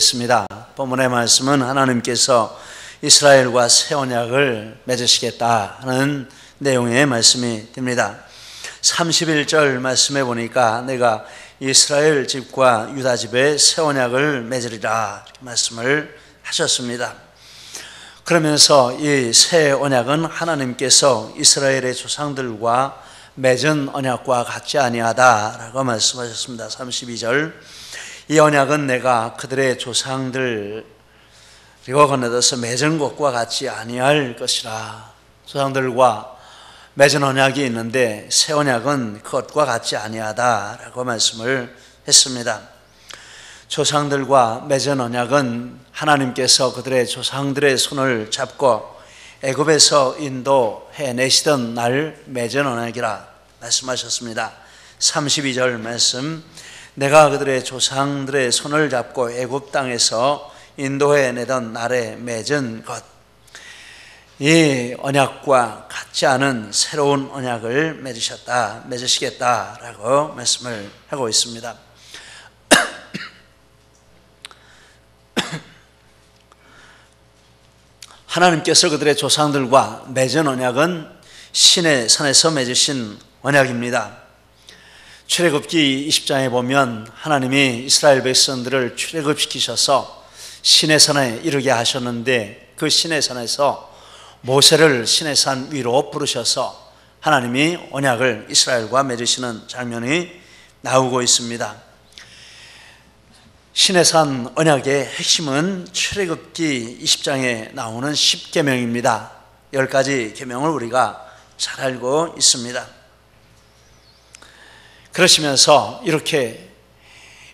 드리겠습니다. 본문의 말씀은 하나님께서 이스라엘과 새 언약을 맺으시겠다 하는 내용의 말씀이 됩니다. 31절 말씀에 보니까 내가 이스라엘 집과 유다 집에 새 언약을 맺으리라 이렇게 말씀을 하셨습니다. 그러면서 이 새 언약은 하나님께서 이스라엘의 조상들과 맺은 언약과 같지 아니하다라고 말씀하셨습니다. 32절 이 언약은 내가 그들의 조상들 그리고 건너서 맺은 것과 같지 아니할 것이라. 조상들과 맺은 언약이 있는데 새 언약은 그것과 같지 아니하다라고 말씀을 했습니다. 조상들과 맺은 언약은 하나님께서 그들의 조상들의 손을 잡고 애굽에서 인도해내시던 날 맺은 언약이라 말씀하셨습니다. 32절 말씀 내가 그들의 조상들의 손을 잡고 애굽 땅에서 인도해내던 날에 맺은 것, 이 언약과 같지 않은 새로운 언약을 맺으시겠다라고 말씀을 하고 있습니다. 하나님께서 그들의 조상들과 맺은 언약은 시내 산에서 맺으신 언약입니다. 출애굽기 20장에 보면 하나님이 이스라엘 백성들을 출애굽시키셔서 시내산에 이르게 하셨는데 그 시내산에서 모세를 시내산 위로 부르셔서 하나님이 언약을 이스라엘과 맺으시는 장면이 나오고 있습니다. 시내산 언약의 핵심은 출애굽기 20장에 나오는 10계명입니다. 10가지 계명을 우리가 잘 알고 있습니다. 그러시면서 이렇게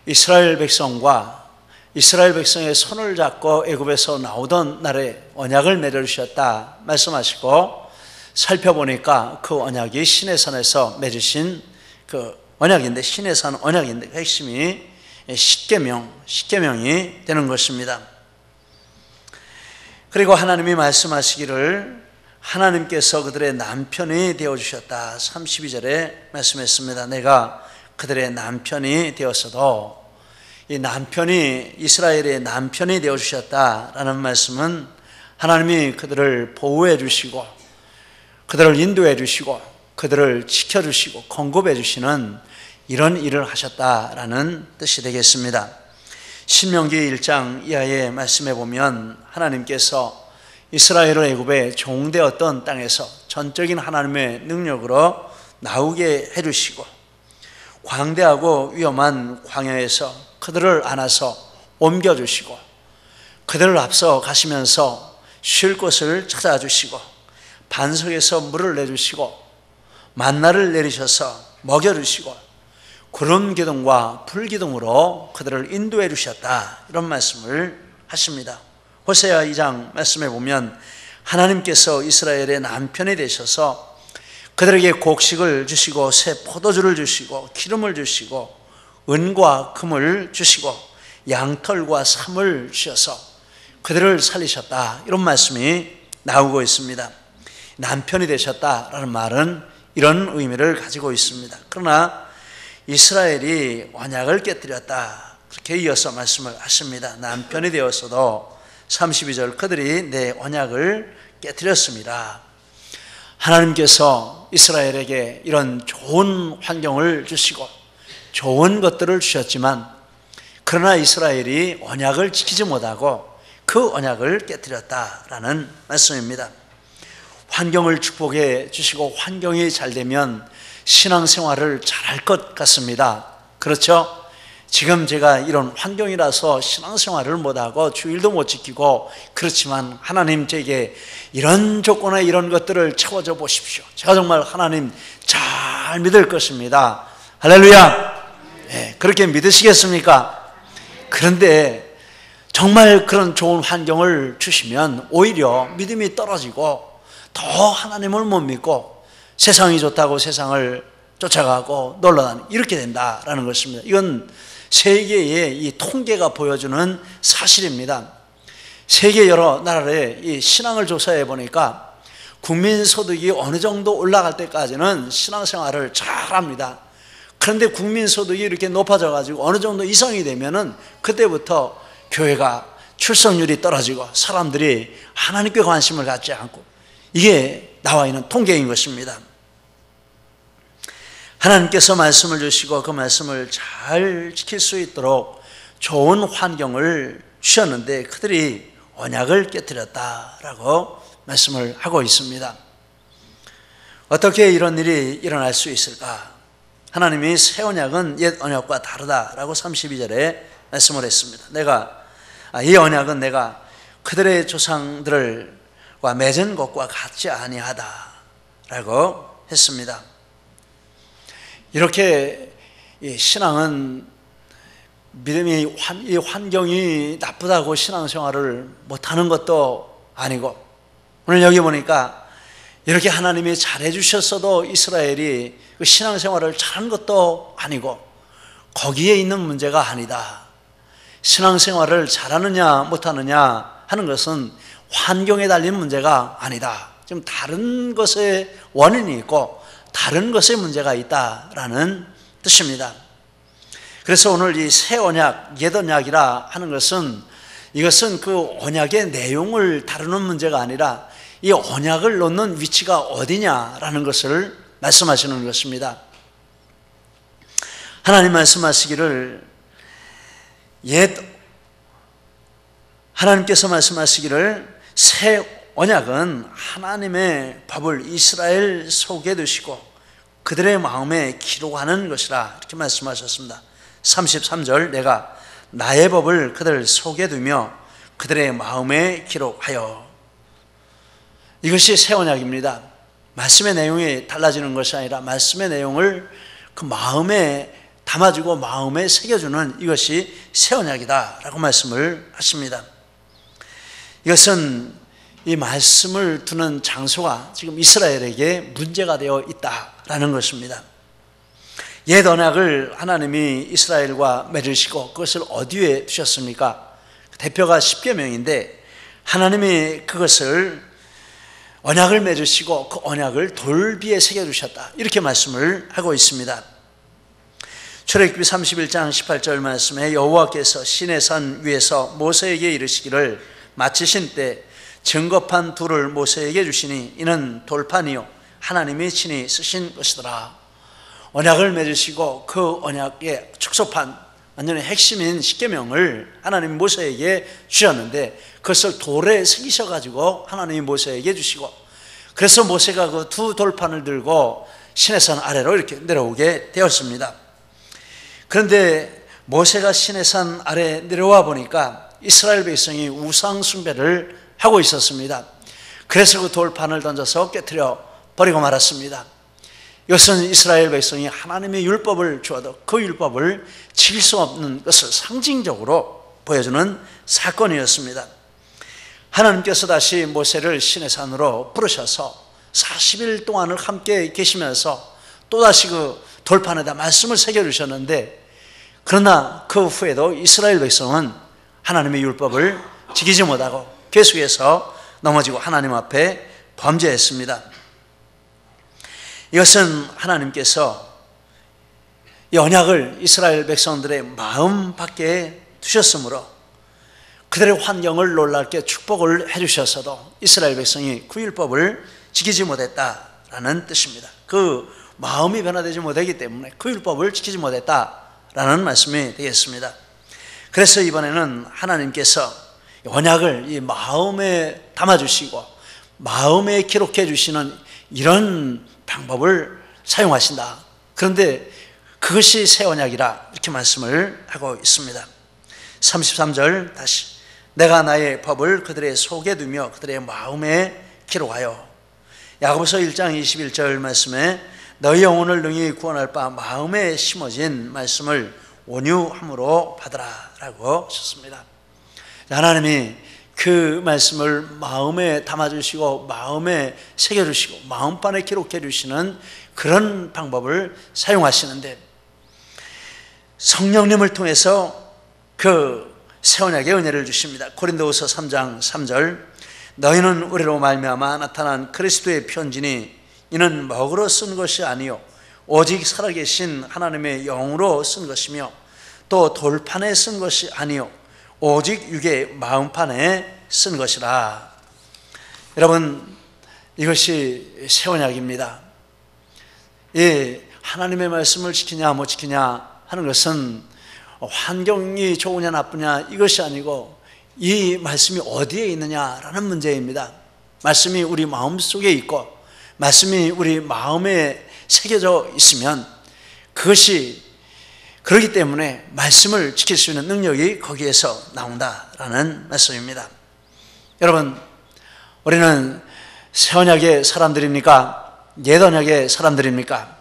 이스라엘 백성과 이스라엘 백성의 손을 잡고 애굽에서 나오던 날에 언약을 맺으셨다 말씀하시고 살펴보니까 그 언약이 시내산에서 맺으신 그 언약인데 시내산 언약인데 핵심이 10계명이 되는 것입니다. 그리고 하나님이 말씀하시기를 하나님께서 그들의 남편이 되어주셨다 32절에 말씀했습니다. 내가 그들의 남편이 되었어도 이 남편이 이스라엘의 남편이 되어주셨다라는 말씀은 하나님이 그들을 보호해 주시고 그들을 인도해 주시고 그들을 지켜주시고 공급해 주시는 이런 일을 하셨다라는 뜻이 되겠습니다. 신명기 1장 이하의 말씀에 보면 하나님께서 이스라엘을 애굽에 종되었던 땅에서 전적인 하나님의 능력으로 나오게 해주시고 광대하고 위험한 광야에서 그들을 안아서 옮겨주시고 그들을 앞서 가시면서 쉴 곳을 찾아주시고 반석에서 물을 내주시고 만나를 내리셔서 먹여주시고 구름 기둥과 불 기둥으로 그들을 인도해 주셨다 이런 말씀을 하십니다. 호세아 2장 말씀에 보면 하나님께서 이스라엘의 남편이 되셔서 그들에게 곡식을 주시고 새 포도주를 주시고 기름을 주시고 은과 금을 주시고 양털과 삼을 주셔서 그들을 살리셨다 이런 말씀이 나오고 있습니다. 남편이 되셨다라는 말은 이런 의미를 가지고 있습니다. 그러나 이스라엘이 언약을 깨뜨렸다 그렇게 이어서 말씀을 하십니다. 남편이 되었어도 32절 그들이 내 언약을 깨뜨렸습니다. 하나님께서 이스라엘에게 이런 좋은 환경을 주시고 좋은 것들을 주셨지만 그러나 이스라엘이 언약을 지키지 못하고 그 언약을 깨뜨렸다라는 말씀입니다. 환경을 축복해 주시고 환경이 잘 되면 신앙생활을 잘할 것 같습니다. 그렇죠? 지금 제가 이런 환경이라서 신앙생활을 못하고 주일도 못 지키고 그렇지만 하나님 제게 이런 조건에 이런 것들을 채워줘 보십시오. 제가 정말 하나님 잘 믿을 것입니다. 할렐루야. 네, 그렇게 믿으시겠습니까? 그런데 정말 그런 좋은 환경을 주시면 오히려 믿음이 떨어지고 더 하나님을 못 믿고 세상이 좋다고 세상을 쫓아가고 놀러다니고 이렇게 된다라는 것입니다. 이건 세계의 이 통계가 보여주는 사실입니다. 세계 여러 나라의 이 신앙을 조사해 보니까 국민소득이 어느 정도 올라갈 때까지는 신앙생활을 잘합니다. 그런데 국민소득이 이렇게 높아져 가지고 어느 정도 이상이 되면은 그때부터 교회가 출석률이 떨어지고 사람들이 하나님께 관심을 갖지 않고, 이게 나와 있는 통계인 것입니다. 하나님께서 말씀을 주시고 그 말씀을 잘 지킬 수 있도록 좋은 환경을 주셨는데 그들이 언약을 깨뜨렸다라고 말씀을 하고 있습니다. 어떻게 이런 일이 일어날 수 있을까? 하나님이 새 언약은 옛 언약과 다르다라고 32절에 말씀을 했습니다. 이 언약은 내가 그들의 조상들과 맺은 것과 같지 아니하다라고 했습니다. 이렇게 신앙은, 믿음이 이 환경이 나쁘다고 신앙생활을 못하는 것도 아니고, 오늘 여기 보니까 이렇게 하나님이 잘해 주셨어도 이스라엘이 그 신앙생활을 잘한 것도 아니고, 거기에 있는 문제가 아니다. 신앙생활을 잘하느냐 못하느냐 하는 것은 환경에 달린 문제가 아니다. 좀 다른 것에 원인이 있고 다른 것에 문제가 있다라는 뜻입니다. 그래서 오늘 이 새 언약, 옛 언약이라 하는 것은, 이것은 그 언약의 내용을 다루는 문제가 아니라 이 언약을 놓는 위치가 어디냐라는 것을 말씀하시는 것입니다. 하나님 말씀하시기를, 하나님께서 말씀하시기를 새 언약은 하나님의 법을 이스라엘 속에 두시고 그들의 마음에 기록하는 것이라, 이렇게 말씀하셨습니다. 33절, 내가 나의 법을 그들 속에 두며 그들의 마음에 기록하여. 이것이 새 언약입니다. 말씀의 내용이 달라지는 것이 아니라 말씀의 내용을 그 마음에 담아주고 마음에 새겨주는, 이것이 새 언약이다 라고 말씀을 하십니다. 이것은 이 말씀을 두는 장소가 지금 이스라엘에게 문제가 되어 있다라는 것입니다. 옛 언약을 하나님이 이스라엘과 맺으시고 그것을 어디에 두셨습니까? 대표가 십계명인데, 하나님이 그것을 언약을 맺으시고 그 언약을 돌비에 새겨주셨다, 이렇게 말씀을 하고 있습니다. 출애굽기 31장 18절 말씀에 여호와께서 시내산 위에서 모세에게 이르시기를 마치신 때 증거판 둘을 모세에게 주시니 이는 돌판이요 하나님이 친히 쓰신 것이더라. 언약을 맺으시고 그 언약의 축소판, 완전히 핵심인 십계명을 하나님이 모세에게 주셨는데 그것을 돌에 새기셔가지고 하나님이 모세에게 주시고, 그래서 모세가 그 두 돌판을 들고 시내산 아래로 이렇게 내려오게 되었습니다. 그런데 모세가 시내산 아래 내려와 보니까 이스라엘 백성이 우상 숭배를 하고 있었습니다. 그래서 그 돌판을 던져서 깨뜨려 버리고 말았습니다. 이것은 이스라엘 백성이 하나님의 율법을 주어도 그 율법을 지킬 수 없는 것을 상징적으로 보여주는 사건이었습니다. 하나님께서 다시 모세를 시내산으로 부르셔서 40일 동안을 함께 계시면서 또다시 그 돌판에다 말씀을 새겨주셨는데, 그러나 그 후에도 이스라엘 백성은 하나님의 율법을 지키지 못하고 계속해서 넘어지고 하나님 앞에 범죄했습니다. 이것은 하나님께서 이 언약을 이스라엘 백성들의 마음 밖에 두셨으므로 그들의 환경을 놀랍게 축복을 해주셨어도 이스라엘 백성이 그 율법을 지키지 못했다라는 뜻입니다. 그 마음이 변화되지 못하기 때문에 그 율법을 지키지 못했다라는 말씀이 되겠습니다. 그래서 이번에는 하나님께서 언약을 이 마음에 담아주시고 마음에 기록해 주시는 이런 방법을 사용하신다. 그런데 그것이 새 언약이라, 이렇게 말씀을 하고 있습니다. 33절 다시, 내가 나의 법을 그들의 속에 두며 그들의 마음에 기록하여. 야고보서 1장 21절 말씀에 너희 영혼을 능히 구원할 바 마음에 심어진 말씀을 온유함으로 받으라 라고 하셨습니다. 하나님이 그 말씀을 마음에 담아주시고 마음에 새겨주시고 마음판에 기록해 주시는 그런 방법을 사용하시는데, 성령님을 통해서 그 새 언약의 은혜를 주십니다. 고린도후서 3장 3절, 너희는 우리로 말미암아 나타난 그리스도의 편지니 이는 먹으로 쓴 것이 아니요 오직 살아계신 하나님의 영으로 쓴 것이며 또 돌판에 쓴 것이 아니요 오직 육의 마음판에 쓴 것이라. 여러분, 이것이 새 언약입니다. 하나님의 말씀을 지키냐 못 지키냐 하는 것은 환경이 좋으냐 나쁘냐 이것이 아니고 이 말씀이 어디에 있느냐라는 문제입니다. 말씀이 우리 마음속에 있고 말씀이 우리 마음에 새겨져 있으면 그것이, 그렇기 때문에 말씀을 지킬 수 있는 능력이 거기에서 나온다라는 말씀입니다. 여러분, 우리는 새 언약의 사람들입니까? 옛 언약의 사람들입니까?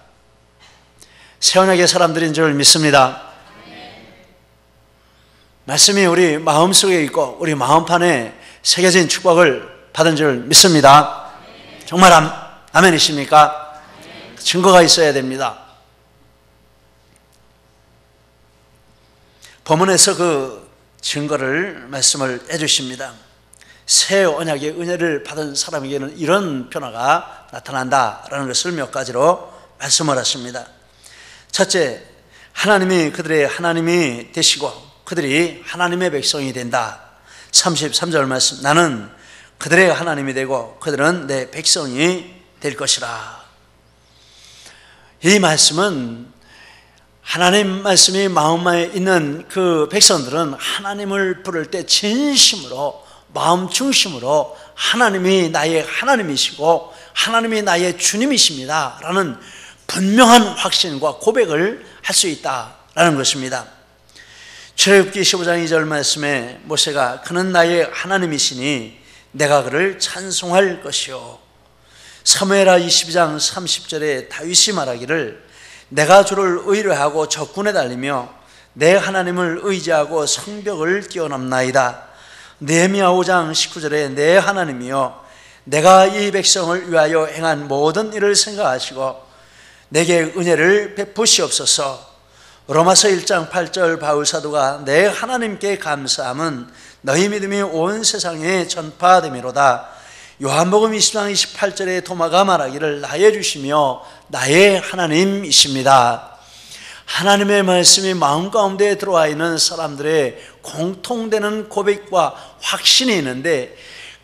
새 언약의 사람들인 줄 믿습니다. 말씀이 우리 마음속에 있고 우리 마음판에 새겨진 축복을 받은 줄 믿습니다. 정말 아멘이십니까? 증거가 있어야 됩니다. 본문에서 그 증거를 말씀을 해주십니다. 새 언약의 은혜를 받은 사람에게는 이런 변화가 나타난다라는 것을 몇 가지로 말씀을 하십니다. 첫째, 하나님이 그들의 하나님이 되시고 그들이 하나님의 백성이 된다. 33절 말씀, 나는 그들의 하나님이 되고 그들은 내 백성이 될 것이라. 이 말씀은 하나님 말씀이 마음에 있는 그 백성들은 하나님을 부를 때 진심으로, 마음 중심으로 하나님이 나의 하나님이시고 하나님이 나의 주님이십니다 라는 분명한 확신과 고백을 할 수 있다라는 것입니다. 출애굽기 15장 2절 말씀에 모세가 그는 나의 하나님이시니 내가 그를 찬송할 것이요. 사무엘하 22장 30절에 다윗이 말하기를 내가 주를 의뢰하고 적군에 달리며 내 하나님을 의지하고 성벽을 뛰어넘나이다. 느헤미야 5장 19절에 내 하나님이여 내가 이 백성을 위하여 행한 모든 일을 생각하시고 내게 은혜를 베푸시옵소서. 로마서 1장 8절 바울 사도가 내 하나님께 감사함은 너희 믿음이 온 세상에 전파됨이로다. 요한복음 20장 28절에 도마가 말하기를 나의 주시며 나의 하나님이십니다. 하나님의 말씀이 마음 가운데 들어와 있는 사람들의 공통되는 고백과 확신이 있는데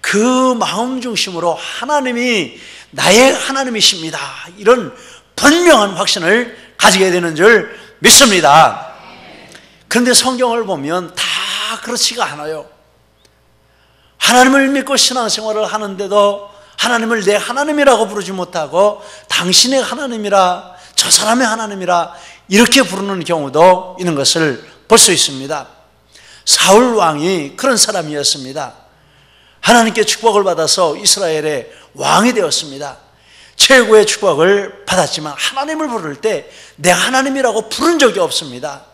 그 마음 중심으로 하나님이 나의 하나님이십니다, 이런 분명한 확신을 가지게 되는 줄 믿습니다. 그런데 성경을 보면 다 그렇지가 않아요. 하나님을 믿고 신앙생활을 하는데도 하나님을 내 하나님이라고 부르지 못하고 당신의 하나님이라, 저 사람의 하나님이라 이렇게 부르는 경우도 있는 것을 볼 수 있습니다. 사울 왕이 그런 사람이었습니다. 하나님께 축복을 받아서 이스라엘의 왕이 되었습니다. 최고의 축복을 받았지만 하나님을 부를 때 내 하나님이라고 부른 적이 없습니다.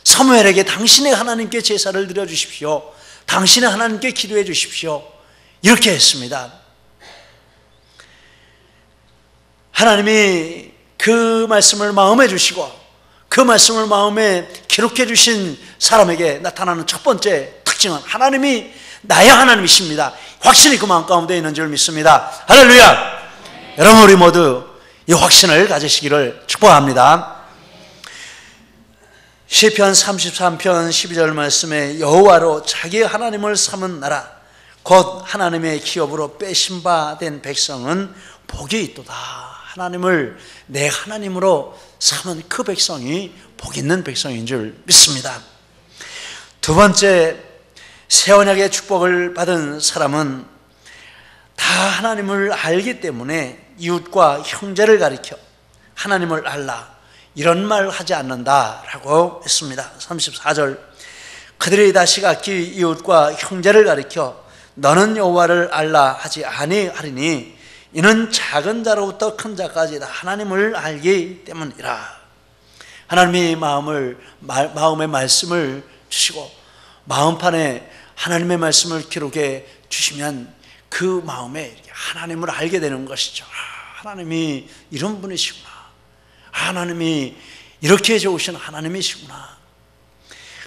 사무엘에게 당신의 하나님께 제사를 드려주십시오, 당신의 하나님께 기도해 주십시오, 이렇게 했습니다. 하나님이 그 말씀을 마음에 주시고 그 말씀을 마음에 기록해 주신 사람에게 나타나는 첫 번째 특징은 하나님이 나의 하나님이십니다, 확신이 그 마음 가운데 있는 줄 믿습니다. 할렐루야. 여러분, 우리 모두 이 확신을 가지시기를 축복합니다. 시편 33편 12절 말씀에 여호와로 자기 하나님을 삼은 나라 곧 하나님의 기업으로 빼신 바 된 백성은 복이 있도다. 하나님을 내 하나님으로 삼은 그 백성이 복 있는 백성인 줄 믿습니다. 두 번째, 새 언약의 축복을 받은 사람은 다 하나님을 알기 때문에 이웃과 형제를 가리켜 하나님을 알라 이런 말 하지 않는다라고 했습니다. 34절, 그들이 다시 각기 이웃과 형제를 가리켜 너는 여호와를 알라 하지 아니하리니 이는 작은 자로부터 큰 자까지 다 하나님을 알기 때문이라. 하나님이 마음의 말씀을 주시고 마음판에 하나님의 말씀을 기록해 주시면 그 마음에 하나님을 알게 되는 것이죠. 하나님이 이런 분이시구나, 하나님이 이렇게 좋으신 하나님이시구나.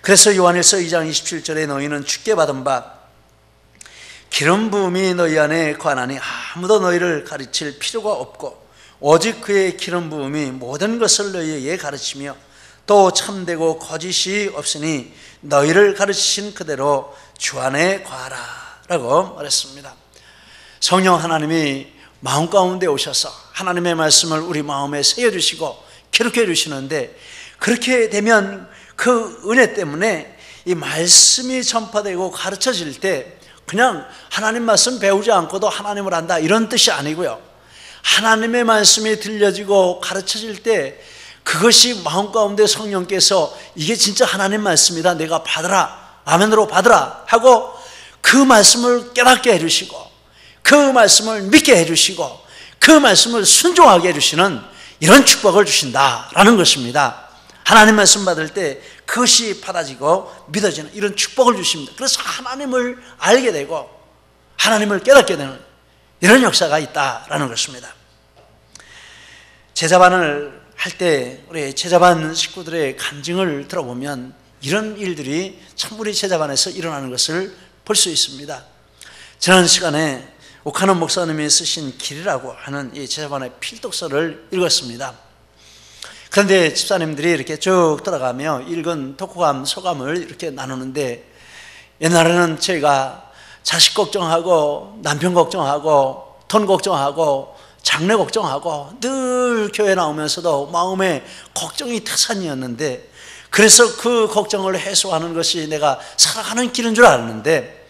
그래서 요한일서 2장 27절에 너희는 주께 받은 바 기름 부음이 너희 안에 관하니 아무도 너희를 가르칠 필요가 없고 오직 그의 기름 부음이 모든 것을 너희에게 가르치며 또 참되고 거짓이 없으니 너희를 가르치신 그대로 주 안에 거하라 라고 말했습니다. 성령 하나님이 마음 가운데 오셔서 하나님의 말씀을 우리 마음에 새겨주시고 기록해 주시는데, 그렇게 되면 그 은혜 때문에 이 말씀이 전파되고 가르쳐질 때 그냥 하나님 말씀 배우지 않고도 하나님을 안다 이런 뜻이 아니고요, 하나님의 말씀이 들려지고 가르쳐질 때 그것이 마음 가운데 성령께서 이게 진짜 하나님 말씀이다, 내가 받으라, 아멘으로 받으라 하고 그 말씀을 깨닫게 해주시고 그 말씀을 믿게 해주시고 그 말씀을 순종하게 해주시는 이런 축복을 주신다라는 것입니다. 하나님 말씀 받을 때 그것이 받아지고 믿어지는 이런 축복을 주십니다. 그래서 하나님을 알게 되고 하나님을 깨닫게 되는 이런 역사가 있다라는 것입니다. 제자반을 할 때 우리 제자반 식구들의 간증을 들어보면 이런 일들이 참 우리 제자반에서 일어나는 것을 볼 수 있습니다. 지난 시간에 오카논 목사님이 쓰신 길이라고 하는 이 제자반의 필독서를 읽었습니다. 그런데 집사님들이 이렇게 쭉 들어가며 읽은 독후감, 소감을 이렇게 나누는데, 옛날에는 저희가 자식 걱정하고 남편 걱정하고 돈 걱정하고 장래 걱정하고 늘 교회 나오면서도 마음에 걱정이 태산이었는데, 그래서 그 걱정을 해소하는 것이 내가 살아가는 길인 줄 알았는데,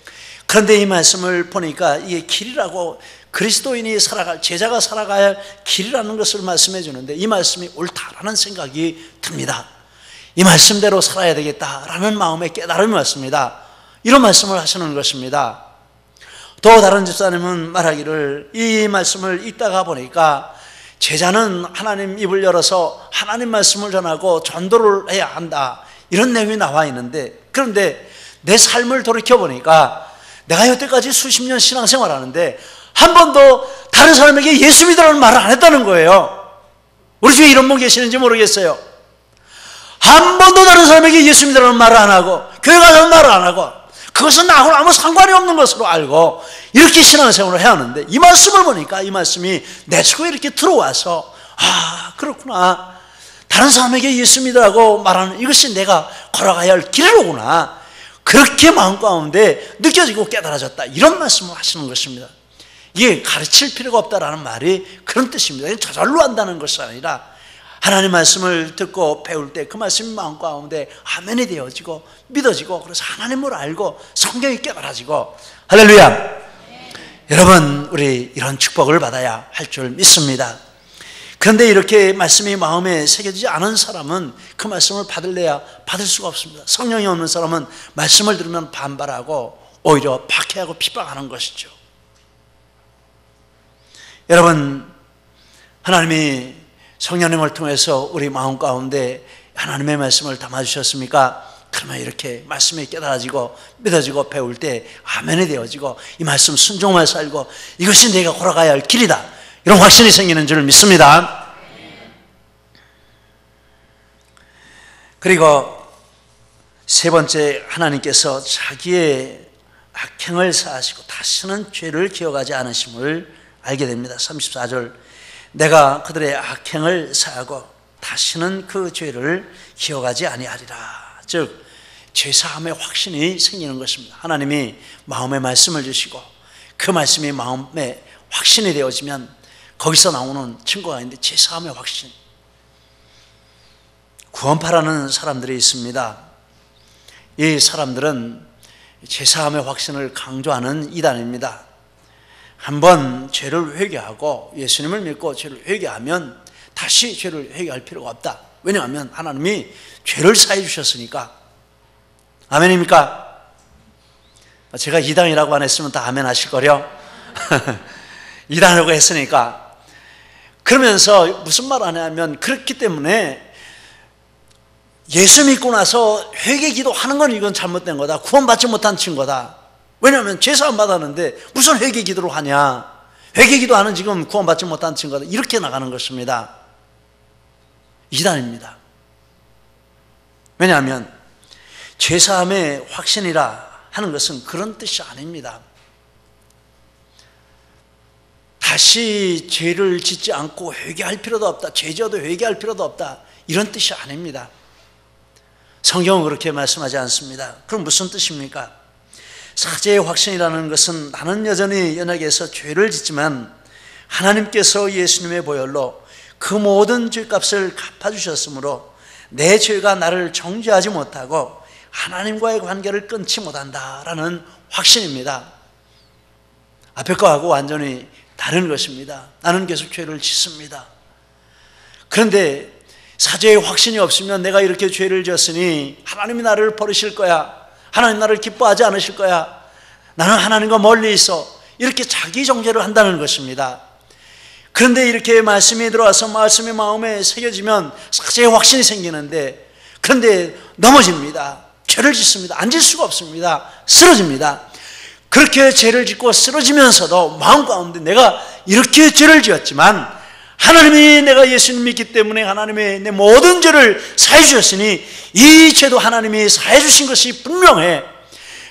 그런데 이 말씀을 보니까 이게 길이라고, 그리스도인이 살아갈, 제자가 살아가야 할 길이라는 것을 말씀해 주는데 이 말씀이 옳다라는 생각이 듭니다. 이 말씀대로 살아야 되겠다라는 마음의 깨달음이 왔습니다. 이런 말씀을 하시는 것입니다. 또 다른 집사님은 말하기를, 이 말씀을 읽다가 보니까 제자는 하나님 입을 열어서 하나님 말씀을 전하고 전도를 해야 한다, 이런 내용이 나와 있는데, 그런데 내 삶을 돌이켜보니까 내가 여태까지 수십 년 신앙생활하는데 한 번도 다른 사람에게 예수 믿으라는 말을 안 했다는 거예요. 우리 중에 이런 분 계시는지 모르겠어요. 한 번도 다른 사람에게 예수 믿으라는 말을 안 하고 교회 가자는 말을 안 하고 그것은 나하고 아무 상관이 없는 것으로 알고 이렇게 신앙생활을 해야 하는데, 이 말씀을 보니까 이 말씀이 내 속에 이렇게 들어와서, 아, 그렇구나, 다른 사람에게 예수 믿으라고 말하는 이것이 내가 걸어가야 할 길이로구나, 그렇게 마음 가운데 느껴지고 깨달아졌다, 이런 말씀을 하시는 것입니다. 이게 가르칠 필요가 없다라는 말이 그런 뜻입니다. 저절로 한다는 것이 아니라 하나님 말씀을 듣고 배울 때 그 말씀이 마음 가운데 아멘이 되어지고 믿어지고, 그래서 하나님을 알고 성경이 깨달아지고, 할렐루야. 네. 여러분, 우리 이런 축복을 받아야 할 줄 믿습니다. 그런데 이렇게 말씀이 마음에 새겨지지 않은 사람은 그 말씀을 받을래야 받을 수가 없습니다. 성령이 없는 사람은 말씀을 들으면 반발하고 오히려 박해하고 핍박하는 것이죠. 여러분, 하나님이 성령님을 통해서 우리 마음 가운데 하나님의 말씀을 담아주셨습니까? 그러면 이렇게 말씀이 깨달아지고 믿어지고 배울 때 아멘이 되어지고 이 말씀 순종하며 살고 이것이 내가 걸어가야 할 길이다, 이런 확신이 생기는 줄 믿습니다. 그리고 세 번째, 하나님께서 자기의 악행을 사하시고 다시는 죄를 기억하지 않으심을 알게 됩니다. 34절, 내가 그들의 악행을 사하고 다시는 그 죄를 기억하지 아니하리라. 즉 죄사함의 확신이 생기는 것입니다. 하나님이 마음에 말씀을 주시고 그 말씀이 마음에 확신이 되어지면 거기서 나오는 증거가 있는데, 죄사함의 확신. 구원파라는 사람들이 있습니다. 이 사람들은 죄사함의 확신을 강조하는 이단입니다. 한번 죄를 회개하고 예수님을 믿고 죄를 회개하면 다시 죄를 회개할 필요가 없다. 왜냐하면 하나님이 죄를 사해 주셨으니까. 아멘입니까? 제가 이단이라고 안 했으면 다 아멘 하실 거려. 이단이라고 했으니까. 그러면서 무슨 말 하냐면, 그렇기 때문에 예수 믿고 나서 회개 기도하는 건 이건 잘못된 거다, 구원받지 못한 증거다. 왜냐하면 죄사함 받았는데 무슨 회개 기도를 하냐, 회개 기도하는 지금 구원받지 못한 증거다, 이렇게 나가는 것입니다. 이단입니다. 왜냐하면 죄사함의 확신이라 하는 것은 그런 뜻이 아닙니다. 다시 죄를 짓지 않고 회개할 필요도 없다, 죄 지어도 회개할 필요도 없다, 이런 뜻이 아닙니다. 성경은 그렇게 말씀하지 않습니다. 그럼 무슨 뜻입니까? 사죄의 확신이라는 것은 나는 여전히 연약해서 죄를 짓지만 하나님께서 예수님의 보혈로 그 모든 죄값을 갚아주셨으므로 내 죄가 나를 정죄하지 못하고 하나님과의 관계를 끊지 못한다라는 확신입니다. 앞에 거하고 완전히 다른 것입니다. 나는 계속 죄를 짓습니다. 그런데 사죄의 확신이 없으면 내가 이렇게 죄를 지었으니 하나님이 나를 버리실 거야, 하나님 나를 기뻐하지 않으실 거야, 나는 하나님과 멀리 있어, 이렇게 자기 정죄를 한다는 것입니다. 그런데 이렇게 말씀이 들어와서 말씀이 마음에 새겨지면 사죄의 확신이 생기는데, 그런데 넘어집니다. 죄를 짓습니다. 앉을 수가 없습니다. 쓰러집니다. 그렇게 죄를 짓고 쓰러지면서도 마음 가운데 내가 이렇게 죄를 지었지만 하나님이, 내가 예수님 믿기 때문에 하나님이 내 모든 죄를 사해 주셨으니 이 죄도 하나님이 사해 주신 것이 분명해.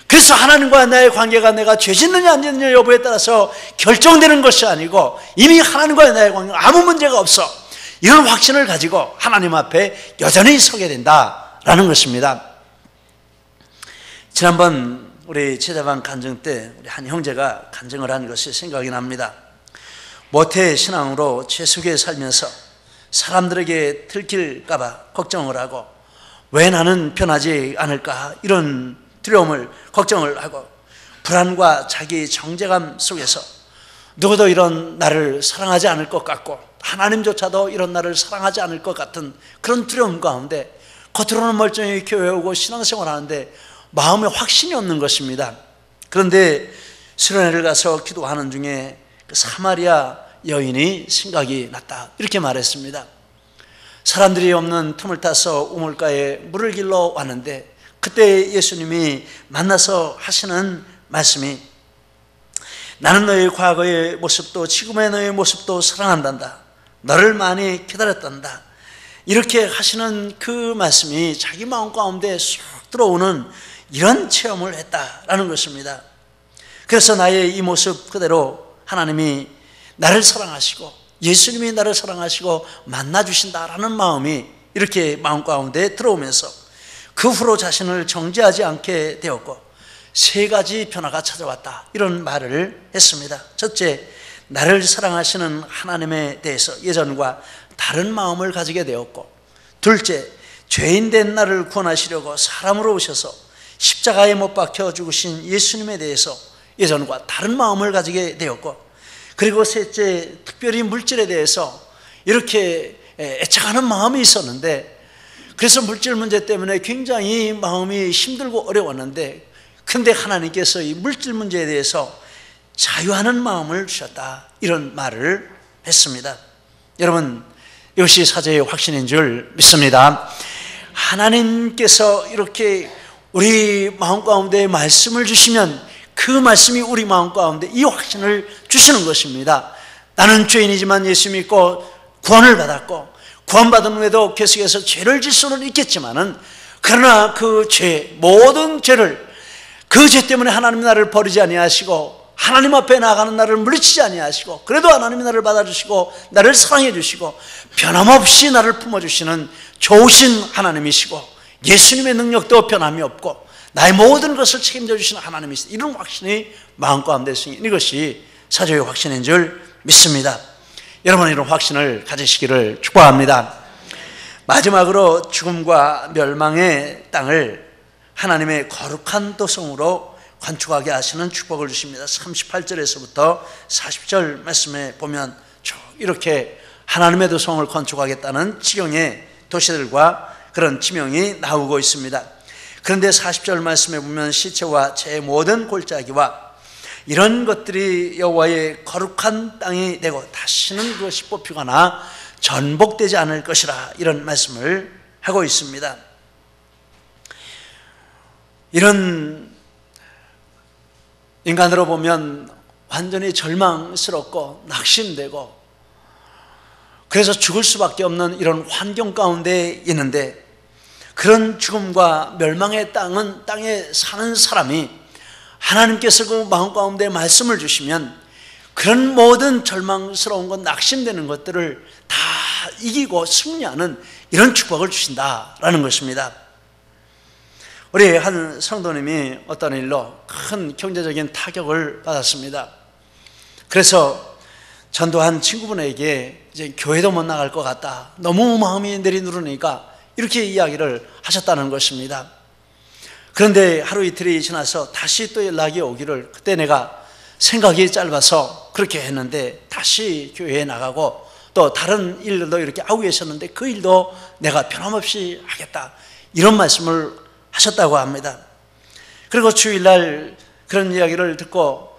그래서 하나님과 나의 관계가 내가 죄 짓느냐 안 짓느냐 여부에 따라서 결정되는 것이 아니고 이미 하나님과 나의 관계가 아무 문제가 없어, 이런 확신을 가지고 하나님 앞에 여전히 서게 된다라는 것입니다. 지난번 우리 제자반 간증 때 우리 한 형제가 간증을 한 것이 생각이 납니다. 모태 신앙으로 죄속에 살면서 사람들에게 들킬까 봐 걱정을 하고, 왜 나는 변하지 않을까 이런 두려움을, 걱정을 하고, 불안과 자기 정죄감 속에서 누구도 이런 나를 사랑하지 않을 것 같고 하나님조차도 이런 나를 사랑하지 않을 것 같은 그런 두려움 가운데 겉으로는 멀쩡히 교회 오고 신앙생활 하는데 마음에 확신이 없는 것입니다. 그런데 수련회를 가서 기도하는 중에 그 사마리아 여인이 생각이 났다, 이렇게 말했습니다. 사람들이 없는 틈을 타서 우물가에 물을 길러 왔는데 그때 예수님이 만나서 하시는 말씀이, 나는 너의 과거의 모습도 지금의 너의 모습도 사랑한단다, 너를 많이 기다렸단다, 이렇게 하시는 그 말씀이 자기 마음 가운데 쑥 들어오는 이런 체험을 했다라는 것입니다. 그래서 나의 이 모습 그대로 하나님이 나를 사랑하시고 예수님이 나를 사랑하시고 만나주신다라는 마음이 이렇게 마음 가운데 들어오면서 그 후로 자신을 정죄하지 않게 되었고 세 가지 변화가 찾아왔다, 이런 말을 했습니다. 첫째, 나를 사랑하시는 하나님에 대해서 예전과 다른 마음을 가지게 되었고, 둘째, 죄인 된 나를 구원하시려고 사람으로 오셔서 십자가에 못 박혀 죽으신 예수님에 대해서 예전과 다른 마음을 가지게 되었고, 그리고 셋째, 특별히 물질에 대해서 이렇게 애착하는 마음이 있었는데, 그래서 물질 문제 때문에 굉장히 마음이 힘들고 어려웠는데, 근데 하나님께서 이 물질 문제에 대해서 자유하는 마음을 주셨다, 이런 말을 했습니다. 여러분, 이것이 사죄의 확신인 줄 믿습니다. 하나님께서 이렇게 우리 마음 가운데 말씀을 주시면 그 말씀이 우리 마음 가운데 이 확신을 주시는 것입니다. 나는 죄인이지만 예수 믿고 구원을 받았고, 구원받은 후에도 계속해서 죄를 질 수는 있겠지만은, 그러나 그 죄, 모든 죄를, 그 죄 때문에 하나님이 나를 버리지 아니하시고 하나님 앞에 나아가는 나를 물리치지 아니하시고, 그래도 하나님이 나를 받아주시고 나를 사랑해 주시고 변함없이 나를 품어주시는 좋으신 하나님이시고, 예수님의 능력도 변함이 없고 나의 모든 것을 책임져 주시는 하나님이시다, 이런 확신이 마음 가운데 생긴 이것이 사죄의 확신인 줄 믿습니다. 여러분, 이런 확신을 가지시기를 축복합니다. 마지막으로 죽음과 멸망의 땅을 하나님의 거룩한 도성으로 건축하게 하시는 축복을 주십니다. 38절에서부터 40절 말씀에 보면 이렇게 하나님의 도성을 건축하겠다는 지경의 도시들과 그런 지명이 나오고 있습니다. 그런데 40절 말씀에 보면 시체와 제 모든 골짜기와 이런 것들이 여호와의 거룩한 땅이 되고 다시는 그것이 뽑히거나 전복되지 않을 것이라, 이런 말씀을 하고 있습니다. 이런 인간으로 보면 완전히 절망스럽고 낙심되고 그래서 죽을 수밖에 없는 이런 환경 가운데 있는데, 그런 죽음과 멸망의 땅은, 땅에 사는 사람이 하나님께서 그 마음 가운데 말씀을 주시면 그런 모든 절망스러운 것, 낙심되는 것들을 다 이기고 승리하는 이런 축복을 주신다라는 것입니다. 우리 한 성도님이 어떤 일로 큰 경제적인 타격을 받았습니다. 그래서 전도한 친구분에게 이제 교회도 못 나갈 것 같다, 너무 마음이 내리누르니까 이렇게 이야기를 하셨다는 것입니다. 그런데 하루 이틀이 지나서 다시 또 연락이 오기를, 그때 내가 생각이 짧아서 그렇게 했는데 다시 교회에 나가고 또 다른 일들도 이렇게 하고 계셨는데 그 일도 내가 변함없이 하겠다, 이런 말씀을 하셨다고 합니다. 그리고 주일날 그런 이야기를 듣고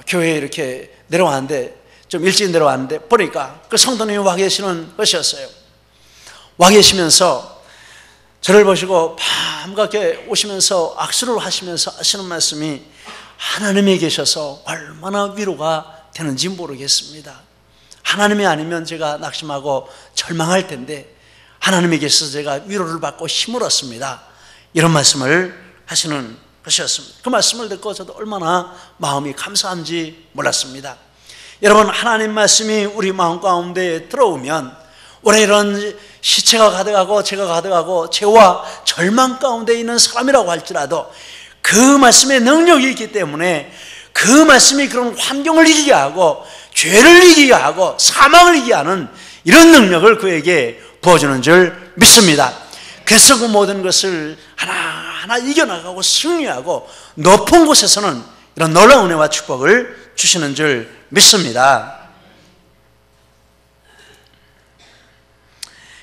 교회에 이렇게 내려왔는데, 좀 일찍 내려왔는데 보니까 그 성도님이 와 계시는 것이었어요. 와 계시면서 저를 보시고 밤늦게 오시면서 악수를 하시면서 하시는 말씀이, 하나님이 계셔서 얼마나 위로가 되는지 모르겠습니다. 하나님이 아니면 제가 낙심하고 절망할 텐데 하나님이 계셔서 제가 위로를 받고 힘을 얻습니다, 이런 말씀을 하시는 것이었습니다. 그 말씀을 듣고 저도 얼마나 마음이 감사한지 몰랐습니다. 여러분, 하나님 말씀이 우리 마음 가운데 들어오면 올해 이런 시체가 가득하고 죄가 가득하고 죄와 절망 가운데 있는 사람이라고 할지라도 그 말씀의 능력이 있기 때문에 그 말씀이 그런 환경을 이기게 하고 죄를 이기게 하고 사망을 이기게 하는 이런 능력을 그에게 부어주는 줄 믿습니다. 그래서 그 모든 것을 하나하나 이겨나가고 승리하고 높은 곳에서는 이런 놀라운 은혜와 축복을 주시는 줄 믿습니다.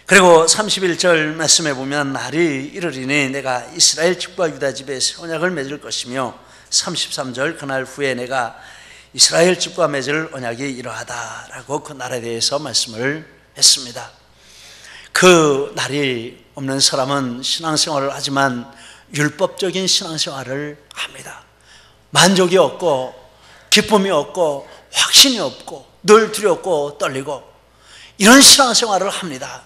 그리고 31절 말씀에 보면, 날이 이르리니 내가 이스라엘 집과 유다 집에 새 언약을 맺을 것이며, 33절 그날 후에 내가 이스라엘 집과 맺을 언약이 이러하다라고 그 날에 대해서 말씀을 했습니다. 그 날이 없는 사람은 신앙생활을 하지만 율법적인 신앙생활을 합니다. 만족이 없고 기쁨이 없고 확신이 없고 늘 두렵고 떨리고 이런 신앙생활을 합니다.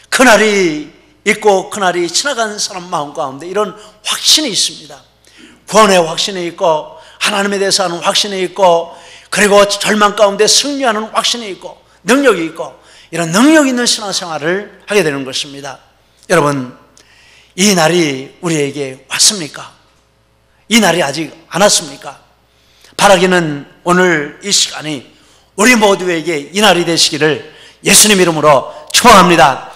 그날이 있고 그날이 지나간 사람 마음 가운데 이런 확신이 있습니다. 구원의 확신이 있고 하나님에 대해서 하는 확신이 있고, 그리고 절망 가운데 승리하는 확신이 있고 능력이 있고, 이런 능력 있는 신앙생활을 하게 되는 것입니다. 여러분, 이 날이 우리에게 왔습니까? 이 날이 아직 안 왔습니까? 바라기는 오늘 이 시간이 우리 모두에게 이 날이 되시기를 예수님 이름으로 축원합니다.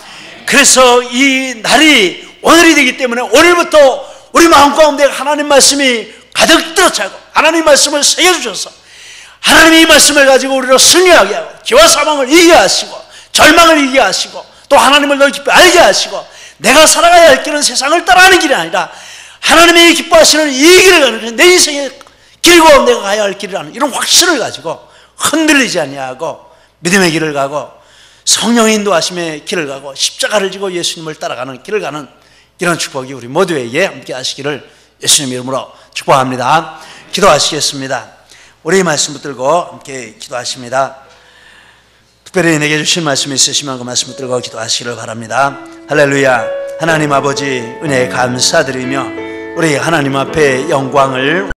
그래서 이 날이 오늘이 되기 때문에 오늘부터 우리 마음 가운데 하나님 말씀이 가득 들어차고 하나님 말씀을 새겨주셔서 하나님이 이 말씀을 가지고 우리를 승리하게 하고 죄와 사망을 이기게 하시고 절망을 이기게 하시고 또 하나님을 더 깊이 알게 하시고 내가 살아가야 할 길은 세상을 따라가는 길이 아니라 하나님이 기뻐하시는 이 길을 가는, 내 인생의 길고 내가 가야 할 길이라는 이런 확신을 가지고 흔들리지 아니하고 믿음의 길을 가고 성령의 인도하심의 길을 가고 십자가를 지고 예수님을 따라가는 길을 가는 이런 축복이 우리 모두에게 함께 하시기를 예수님 이름으로 축복합니다. 기도하시겠습니다. 우리 말씀 붙들고 함께 기도하십니다. 특별히 내게 주신 말씀이 있으시면 그 말씀 붙들고 기도하시기를 바랍니다. 할렐루야. 하나님 아버지 은혜에 감사드리며 우리 하나님 앞에 영광을